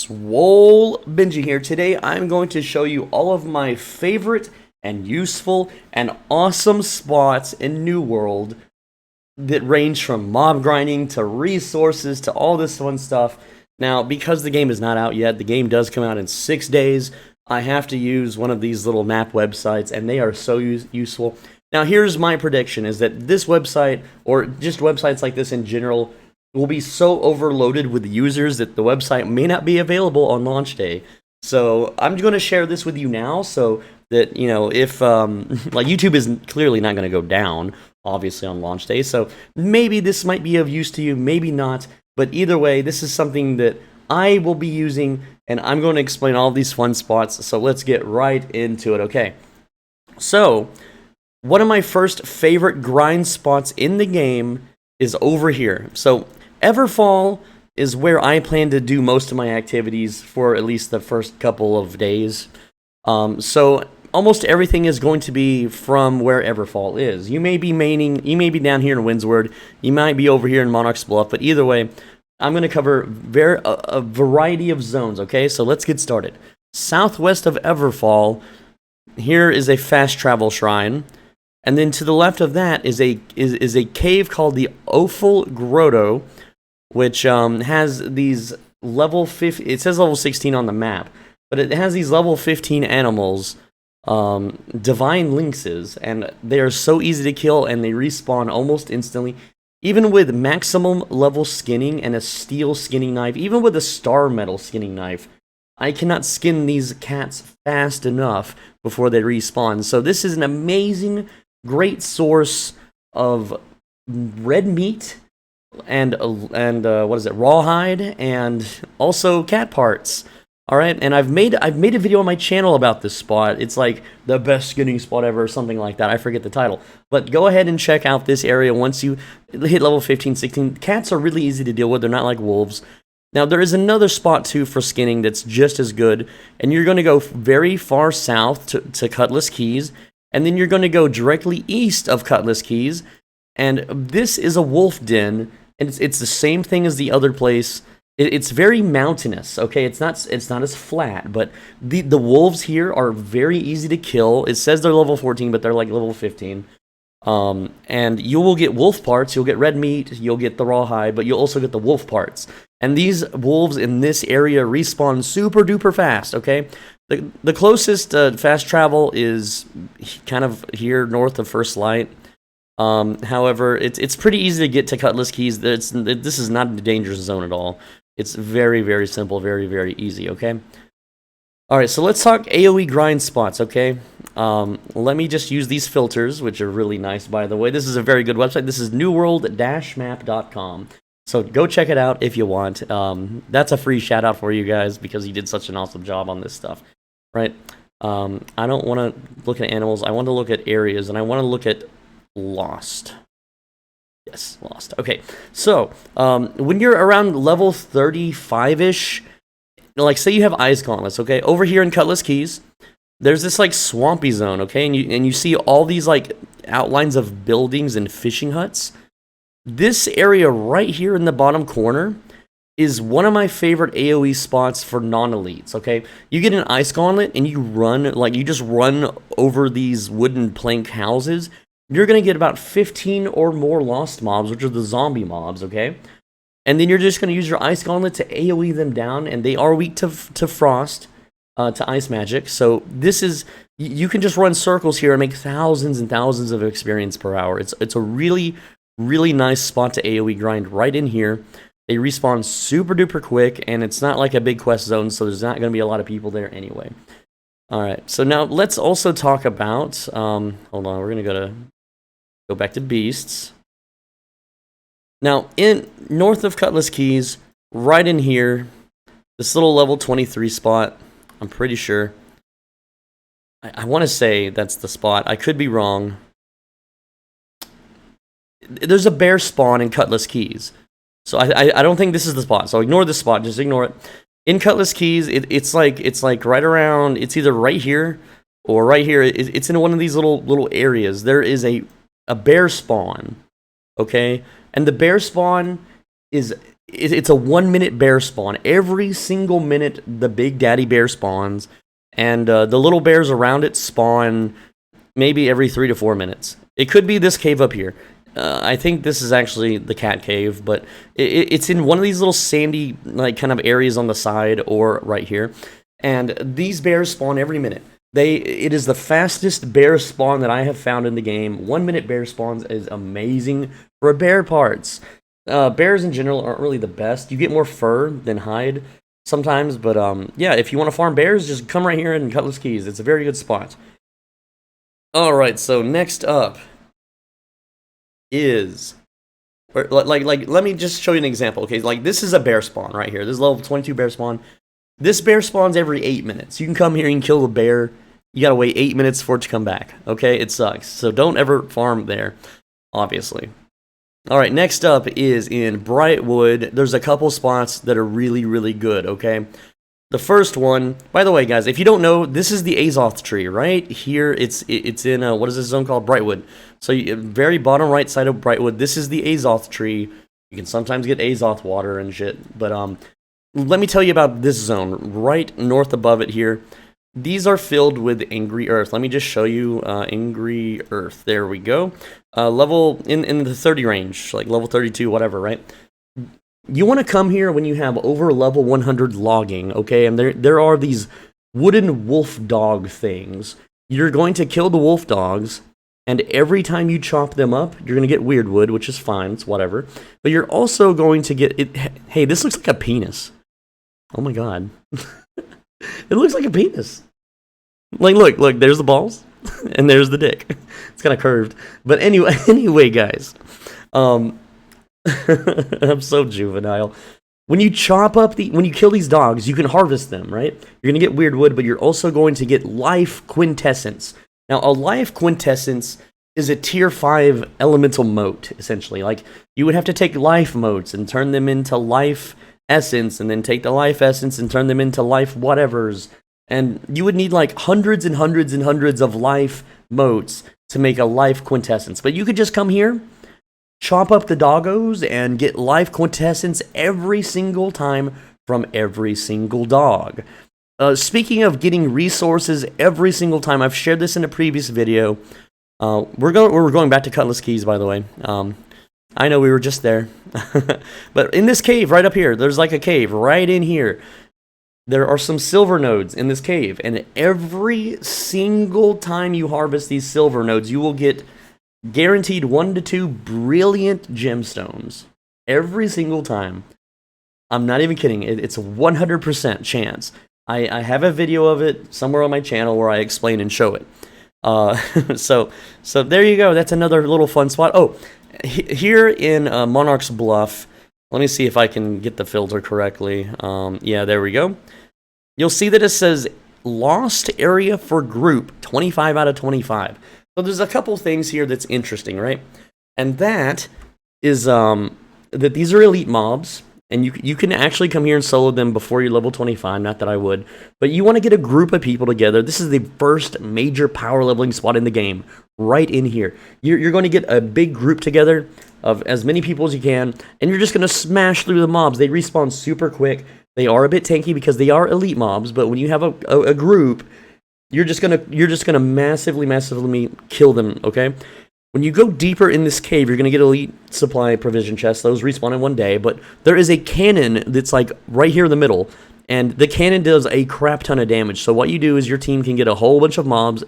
Swole Benji here. Today I'm going to show you all of my favorite and useful and awesome spots in New World that range from mob grinding to resources to all this fun stuff. Now, because the game is not out yet, the game does come out in 6 days, I have to use one of these little map websites, and they are so useful. Now, here's my prediction, is that this website, or just websites like this in general, will be so overloaded with users that the website may not be available on launch day. So I'm going to share this with you now so that, you know, if, like, YouTube is clearly not going to go down, obviously, on launch day. So maybe this might be of use to you, maybe not. But either way, this is something that I will be using, and I'm going to explain all these fun spots. So let's get right into it, okay? So, one of my first favorite grind spots in the game is over here. So, Everfall is where I plan to do most of my activities for at least the first couple of days. So almost everything is going to be from where Everfall is. You may be down here in Windsward, you might be over here in Monarch's Bluff, but either way, I'm going to cover a variety of zones, okay? So let's get started. Southwest of Everfall, here is a fast travel shrine. And then to the left of that is a cave called the Offal Grotto, which has these level 50, it says level 16 on the map, but it has these level 15 animals, divine lynxes, and they are so easy to kill and they respawn almost instantly. Even with maximum level skinning and a steel skinning knife, even with a star metal skinning knife, I cannot skin these cats fast enough before they respawn. So this is an amazing, great source of red meat and what is it, rawhide, and also cat parts. All right, and I've made a video on my channel about this spot. It's like the best skinning spot ever, or something like that. I forget the title, but go ahead and check out this area once you hit level 15, 16. Cats are really easy to deal with. They're not like wolves. Now there is another spot too for skinning that's just as good, and you're going to go very far south to Cutlass Keys, and then you're going to go directly east of Cutlass Keys, and this is a wolf den. And it's the same thing as the other place. It's very mountainous, okay? It's not as flat, but the wolves here are very easy to kill. It says they're level 14, but they're like level 15. And you will get wolf parts, you'll get red meat, you'll get the rawhide, but you'll also get the wolf parts. And these wolves in this area respawn super duper fast, okay? The closest fast travel is kind of here north of First Light. However, it's pretty easy to get to Cutlass Keys. This is not a dangerous zone at all. It's very, very simple, very, very easy, okay? Alright, so let's talk AoE grind spots, okay? Let me just use these filters, which are really nice, by the way. This is a very good website. This is newworld-map.com. So go check it out if you want. That's a free shout-out for you guys because you did such an awesome job on this stuff, right? I don't want to look at animals. I want to look at areas, and I want to look at Lost. Yes, Lost. Okay, so when you're around level 35-ish, like say you have Ice Gauntlets, okay? Over here in Cutlass Keys, there's this like swampy zone, okay? And you see all these like outlines of buildings and fishing huts. This area right here in the bottom corner is one of my favorite AoE spots for non-elites, okay? You get an Ice Gauntlet and you just run over these wooden plank houses. You're going to get about 15 or more lost mobs, which are the zombie mobs, okay? And then you're just going to use your Ice Gauntlet to AoE them down, and they are weak to frost, to ice magic. So this is, you can just run circles here and make thousands and thousands of experience per hour. It's a really, really nice spot to AoE grind right in here. They respawn super duper quick, and it's not like a big quest zone, so there's not going to be a lot of people there anyway. Alright, so now let's also talk about, hold on, we're going to go back to Beasts. Now, in north of Cutlass Keys, right in here, this little level 23 spot, I'm pretty sure. I want to say that's the spot. I could be wrong. There's a bear spawn in Cutlass Keys. So I don't think this is the spot. So ignore this spot. Just ignore it. In Cutlass Keys, it's like right around. It's either right here or right here. It's in one of these little areas. There is a bear spawn, okay? And the bear spawn is it's a 1 minute bear spawn. Every single minute, the big daddy bear spawns, and the little bears around it spawn maybe every 3 to 4 minutes. It could be this cave up here. I think this is actually the cat cave, but it's in one of these little sandy, like, kind of areas on the side or right here. And these bears spawn every minute. It is the fastest bear spawn that I have found in the game. 1 minute bear spawns is amazing for bear parts. Bears in general aren't really the best. You get more fur than hide sometimes, but yeah, if you want to farm bears, just come right here in Cutlass Keys. It's a very good spot. Alright, so next up is, let me just show you an example. Okay, like, this is a bear spawn right here. This is level 22 bear spawn. This bear spawns every 8 minutes. You can come here and kill the bear. You gotta wait 8 minutes for it to come back. Okay, it sucks. So don't ever farm there, obviously. Alright, next up is in Brightwood. There's a couple spots that are really, really good, okay? The first one, by the way, guys, if you don't know, this is the Azoth tree, right? Here, it's in, what is this zone called? Brightwood. So, very bottom right side of Brightwood, this is the Azoth tree. You can sometimes get Azoth water and shit, but, let me tell you about this zone, right north above it here. These are filled with Angry Earth. Let me just show you Angry Earth. There we go. Level in the 30 range, like level 32, whatever, right? You want to come here when you have over level 100 logging, okay? And there are these wooden wolf dog things. You're going to kill the wolf dogs, and every time you chop them up, you're going to get weird wood, which is fine, it's whatever. But you're also going to get it. Hey, this looks like a penis. Oh my god. It looks like a penis. Like, look, there's the balls, and there's the dick. It's kind of curved. But anyway, guys. I'm so juvenile. When you chop up when you kill these dogs, you can harvest them, right? You're going to get weird wood, but you're also going to get life quintessence. Now, a life quintessence is a tier 5 elemental mote, essentially. Like, you would have to take life motes and turn them into life essence, and then take the life essence and turn them into life whatevers, and you would need like hundreds and hundreds and hundreds of life motes to make a life quintessence. But you could just come here, chop up the doggos, and get life quintessence every single time from every single dog. Speaking of getting resources every single time, I've shared this in a previous video. We're going back to Cutlass Keys, by the way. I know we were just there. But in this cave right up here, there's like a cave right in here. There are some silver nodes in this cave, and every single time you harvest these silver nodes, you will get guaranteed 1 to 2 brilliant gemstones. Every single time. I'm not even kidding. It's a 100% chance. I have a video of it somewhere on my channel where I explain and show it. So there you go. That's another little fun spot. Oh, here in Monarch's Bluff, let me see if I can get the filter correctly. Yeah, there we go. You'll see that it says Lost Area for Group, 25 out of 25. So there's a couple things here that's interesting, right? And that is that these are elite mobs, and you can actually come here and solo them before you're level 25, not that I would. But you want to get a group of people together. This is the first major power leveling spot in the game, right in here. You're going to get a big group together of as many people as you can, and you're just going to smash through the mobs. They respawn super quick. They are a bit tanky because they are elite mobs, but when you have a group, you're just gonna massively kill them, okay? When you go deeper in this cave, you're gonna get elite supply provision chests. Those respawn in 1 day, but there is a cannon that's like right here in the middle, and the cannon does a crap ton of damage. So what you do is your team can get a whole bunch of mobs,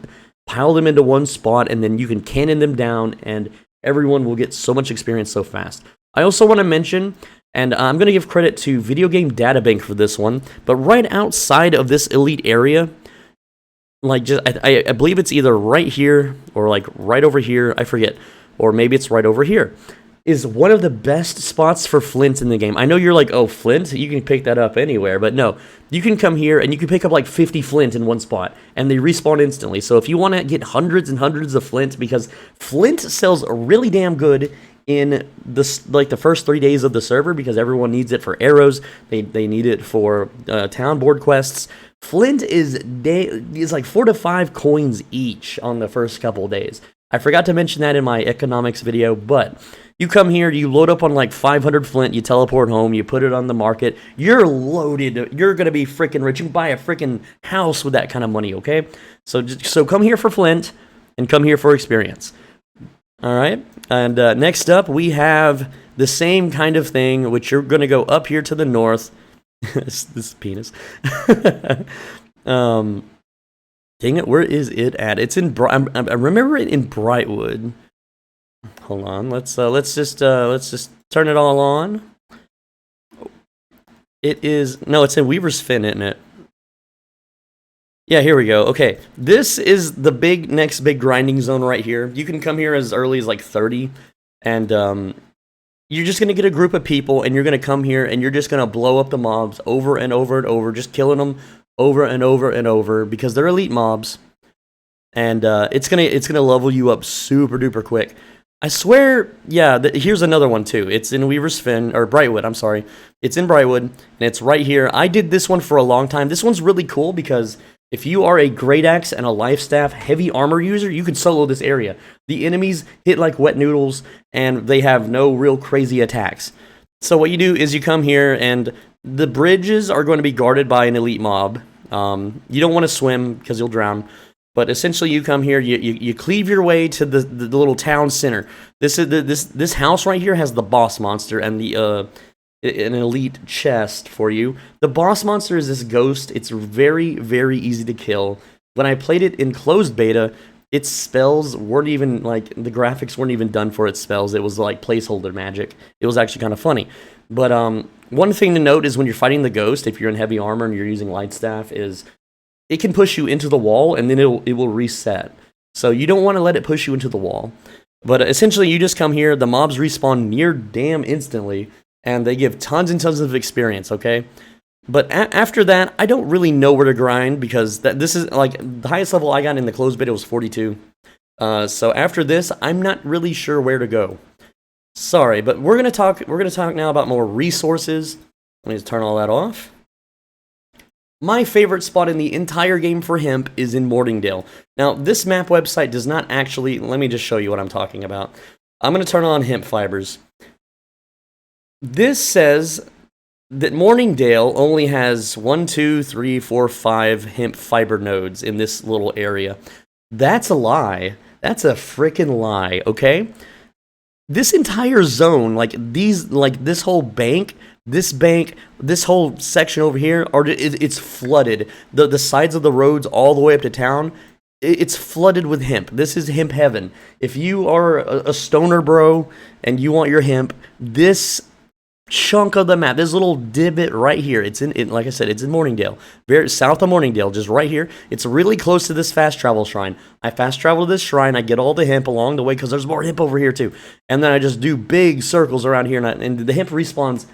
pile them into one spot, and then you can cannon them down, and everyone will get so much experience so fast. I also want to mention, and I'm going to give credit to Video Game Databank for this one, but right outside of this elite area, like just I believe it's either right here or like right over here, I forget, or maybe it's right over here, is one of the best spots for flint in the game. I know you're like, oh, flint? You can pick that up anywhere, but no. You can come here and you can pick up like 50 flint in one spot, and they respawn instantly. So if you want to get hundreds and hundreds of flint, because flint sells really damn good in the first 3 days of the server, because everyone needs it for arrows, they need it for town board quests. Flint is like 4 to 5 coins each on the first couple days. I forgot to mention that in my economics video, but you come here, you load up on like 500 flint, you teleport home, you put it on the market, you're loaded, you're gonna be freaking rich. You can buy a freaking house with that kind of money, okay? So come here for flint, and come here for experience. Alright, and next up we have the same kind of thing, which you're gonna go up here to the north. this penis. Dang it, where is it at? It's in I remember it in Brightwood. Hold on, let's just turn it all on. It is it's in Weaver's Fin, isn't it? Yeah, here we go. Okay, this is the next big grinding zone right here. You can come here as early as like 30, and you're just gonna get a group of people, and you're gonna come here, and you're just gonna blow up the mobs over and over and over, just killing them over and over and over because they're elite mobs, and it's gonna level you up super duper quick. I swear, yeah. Here's another one too. It's in Weaver's Fin or Brightwood. I'm sorry, it's in Brightwood, and it's right here. I did this one for a long time. This one's really cool because if you are a Great Axe and a Life Staff heavy armor user, you can solo this area. The enemies hit like wet noodles, and they have no real crazy attacks. So what you do is you come here, and the bridges are going to be guarded by an elite mob. You don't want to swim because you'll drown. But essentially, you come here, you cleave your way to the little town center. This house right here has the boss monster and an elite chest for you. The boss monster is this ghost. It's very, very easy to kill. When I played it in closed beta, its spells weren't even, like, the graphics weren't even done for its spells. It was, like, placeholder magic. It was actually kind of funny. But one thing to note is when you're fighting the ghost, if you're in heavy armor and you're using light staff, is it can push you into the wall, and then it will reset. So you don't want to let it push you into the wall. But essentially, you just come here, the mobs respawn near damn instantly, and they give tons and tons of experience, okay? But after that, I don't really know where to grind, because this is, like, the highest level I got in the closed beta was 42. So after this, I'm not really sure where to go. Sorry, but we're gonna talk now about more resources. Let me just turn all that off. My favorite spot in the entire game for Hemp is in Morningdale. Now, this map website does not actually... Let me just show you what I'm talking about. I'm going to turn on Hemp Fibers. This says that Morningdale only has 1, 2, 3, 4, 5 hemp fiber nodes in this little area. That's a lie. That's a freaking lie, okay? This entire zone, this whole bank... This whole section over here, it's flooded. The sides of the roads all the way up to town, it's flooded with hemp. This is hemp heaven. If you are a stoner bro and you want your hemp, this chunk of the map, this little divot right here, like I said, it's in Morningdale, very south of Morningdale, just right here. It's really close to this fast travel shrine. I fast travel to this shrine, I get all the hemp along the way because there's more hemp over here too, and then I just do big circles around here, and the hemp respawns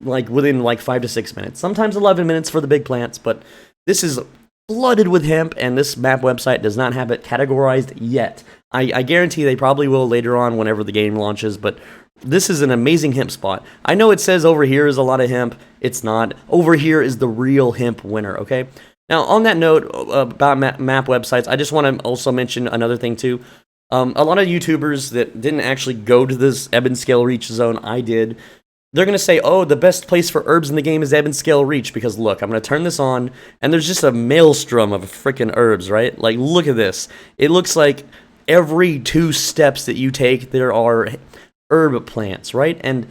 like within like 5 to 6 minutes, sometimes 11 minutes for the big plants. But this is flooded with hemp, and this map website does not have it categorized yet. I guarantee they probably will later on whenever the game launches, but this is an amazing hemp spot. I know it says over here is a lot of hemp. It's not. Over here is the real hemp winner, okay? Now, on that note about map websites, I just want to also mention another thing too. A lot of YouTubers that didn't actually go to this Ebon Scale Reach zone, I did. They're going to say, oh, the best place for herbs in the game is Ebon Scale Reach, because look, I'm going to turn this on, and there's just a maelstrom of freaking herbs, right? Like, look at this. It looks like every 2 steps that you take, there are herb plants, right? And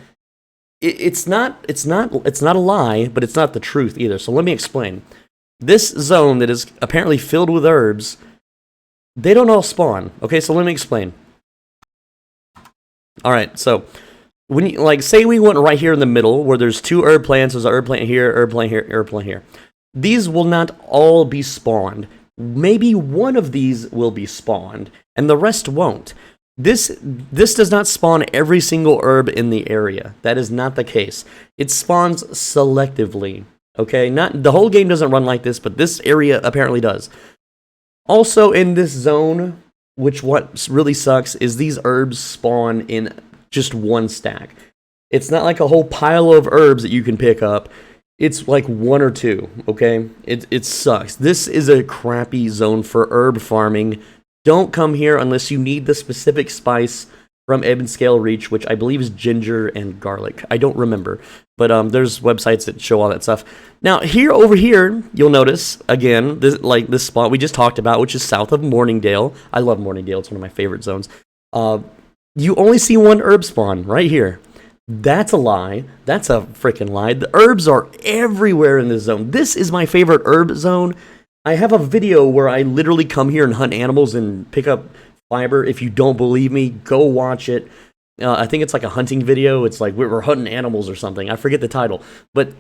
it's not a lie, but it's not the truth either. So let me explain. This zone that is apparently filled with herbs, they don't all spawn. Okay, so let me explain. All right, so when you, like, say we went right here in the middle where there's 2 herb plants, there's an herb plant here, herb plant here, herb plant here. These will not all be spawned. Maybe one of these will be spawned, and the rest won't. This does not spawn every single herb in the area. That is not the case. It spawns selectively. Okay, not the whole game doesn't run like this, but this area apparently does. Also in this zone, which what really sucks is these herbs spawn in just 1 stack. It's not like a whole pile of herbs that you can pick up. It's like 1 or 2, okay? It sucks. This is a crappy zone for herb farming, Don't come here unless you need the specific spice from Ebb and Scale Reach, which I believe is ginger and garlic. I don't remember, but there's websites that show all that stuff. Now, over here, you'll notice, again, this spot we just talked about, which is south of Morningdale. I love Morningdale. It's one of my favorite zones. You only see one herb spawn right here. That's a lie. That's a freaking lie. The herbs are everywhere in this zone. This is my favorite herb zone. I have a video where I literally come here and hunt animals and pick up fiber. If you don't believe me, go watch it. I think it's like a hunting video. It's like we're hunting animals or something. I forget the title. But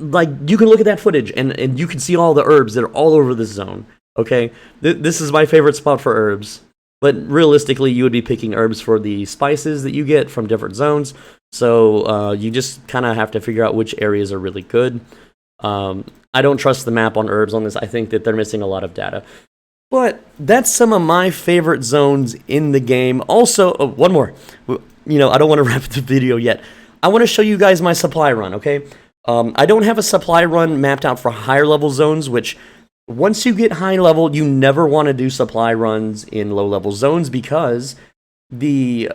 like you can look at that footage and you can see all the herbs that are all over this zone. Okay? This is my favorite spot for herbs. But realistically, you would be picking herbs for the spices that you get from different zones. So you just kind of have to figure out which areas are really good. I don't trust the map on herbs on this. I think that they're missing a lot of data. But that's some of my favorite zones in the game. Also, one more. You know, I don't want to wrap the video yet. I want to show you guys my supply run, okay? I don't have a supply run mapped out for higher level zones, which once you get high level, you never want to do supply runs in low level zones because the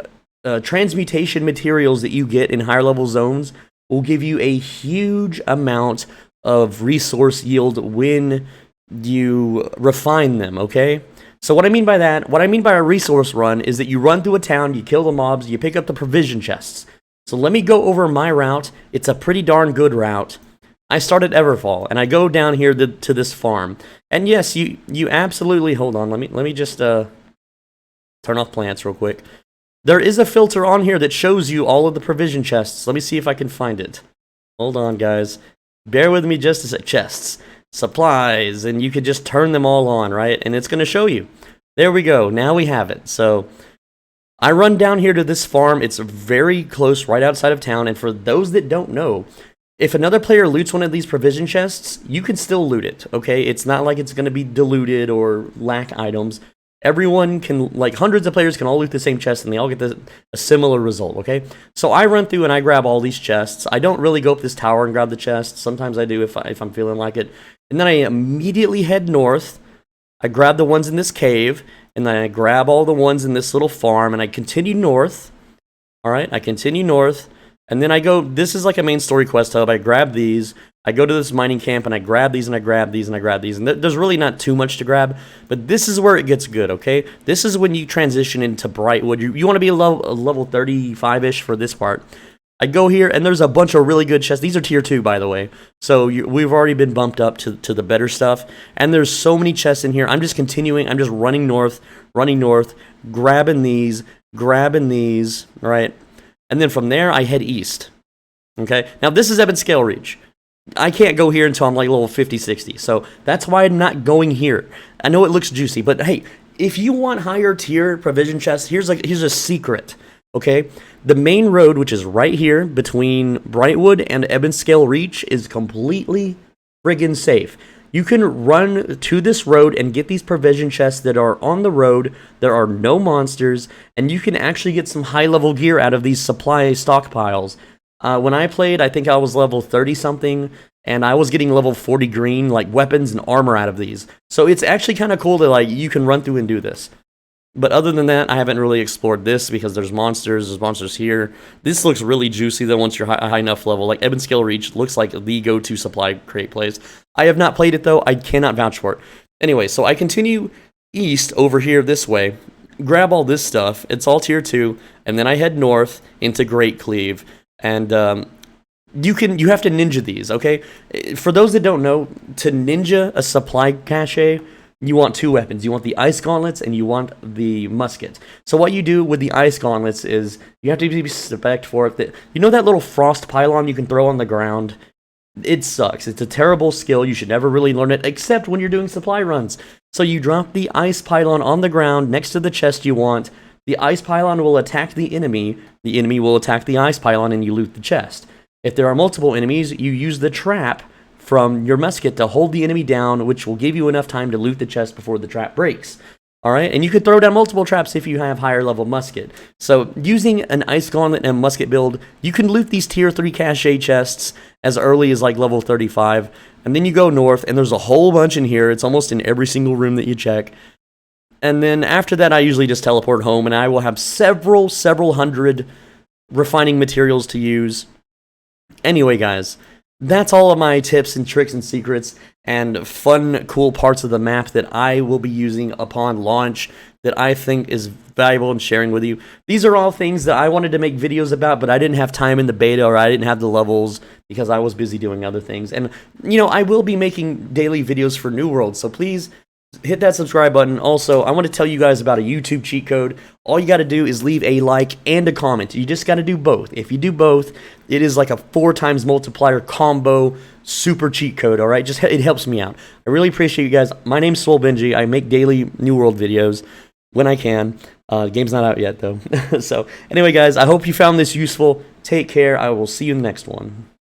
transmutation materials that you get in higher level zones will give you a huge amount of resource yield when you refine them, okay? So what I mean by that, what I mean by a resource run is that you run through a town, you kill the mobs, you pick up the provision chests. So let me go over my route. It's a pretty darn good route. I start at Everfall, and I go down here to this farm. And yes, you absolutely, hold on, let me just turn off plants real quick. There is a filter on here that shows you all of the provision chests. Let me see if I can find it. Hold on, guys. Bear with me just a sec. Chests, supplies, and you could just turn them all on, right? And it's going to show you. There we go. Now we have it. So I run down here to this farm. It's very close, right outside of town. And for those that don't know, if another player loots one of these provision chests, you can still loot it, okay? It's not like it's going to be diluted or lack items. Everyone can, like hundreds of players can all loot the same chest and they all get a similar result, okay? So I run through and I grab all these chests. I don't really go up this tower and grab the chest. Sometimes I do if I'm feeling like it. And then I immediately head north. I grab the ones in this cave, and then I grab all the ones in this little farm, and I continue north. All right, I continue north, and then I go, this is like a main story quest hub. I grab these. I go to this mining camp, and I grab these, and I grab these, and I grab these. And there's really not too much to grab, but this is where it gets good, okay? This is when you transition into Brightwood. You want to be a level 35-ish for this part. I go here, and there's a bunch of really good chests. These are tier 2, by the way. So we've already been bumped up to the better stuff. And there's so many chests in here. I'm just continuing. I'm just running north, grabbing these, all right? And then from there, I head east, okay? Now, this is Ebb and Scale Reach. I can't go here until I'm like level 50, 60. So that's why I'm not going here. I know it looks juicy, but hey, if you want higher tier provision chests, here's a secret, okay? The main road, which is right here between Brightwood and Ebb and Scale Reach, is completely friggin' safe. You can run to this road and get these provision chests that are on the road. There are no monsters, and you can actually get some high-level gear out of these supply stockpiles. When I played, I think I was level 30-something, and I was getting level 40 green, like, weapons and armor out of these. So it's actually kind of cool that, like, you can run through and do this. But other than that, I haven't really explored this because there's monsters here. This looks really juicy, though, once you're a high enough level. Like, Ebb and Scale Reach looks like the go-to supply crate place. I have not played it, though. I cannot vouch for it. Anyway, so I continue east over here this way, grab all this stuff. It's all tier 2, and then I head north into Great Cleave. And you have to ninja these, okay? For those that don't know, to ninja a supply cache, you want 2 weapons. You want the ice gauntlets and you want the musket. So what you do with the ice gauntlets is you have to be respect for it. You know that little frost pylon you can throw on the ground? It sucks. It's a terrible skill. You should never really learn it except when you're doing supply runs. So you drop the ice pylon on the ground next to the chest you want. The ice pylon will attack the enemy will attack the ice pylon, and you loot the chest. If there are multiple enemies, you use the trap from your musket to hold the enemy down, which will give you enough time to loot the chest before the trap breaks. Alright, and you can throw down multiple traps if you have higher level musket. So, using an ice gauntlet and musket build, you can loot these tier 3 cache chests as early as like level 35, and then you go north, and there's a whole bunch in here. It's almost in every single room that you check. And then after that, I usually just teleport home, and I will have several hundred refining materials to use. Anyway, guys, that's all of my tips and tricks and secrets and fun, cool parts of the map that I will be using upon launch that I think is valuable in sharing with you. These are all things that I wanted to make videos about, but I didn't have time in the beta, or I didn't have the levels because I was busy doing other things. And, you know, I will be making daily videos for New World, so please hit that subscribe button. Also, I want to tell you guys about a YouTube cheat code. All you got to do is leave a like and a comment. You just got to do both. If you do both, it is like a 4 times multiplier combo super cheat code, all right? Just it helps me out. I really appreciate you guys. My name's Swole Benji. I make daily New World videos when I can. The game's not out yet, though. So, anyway, guys, I hope you found this useful. Take care. I will see you in the next one.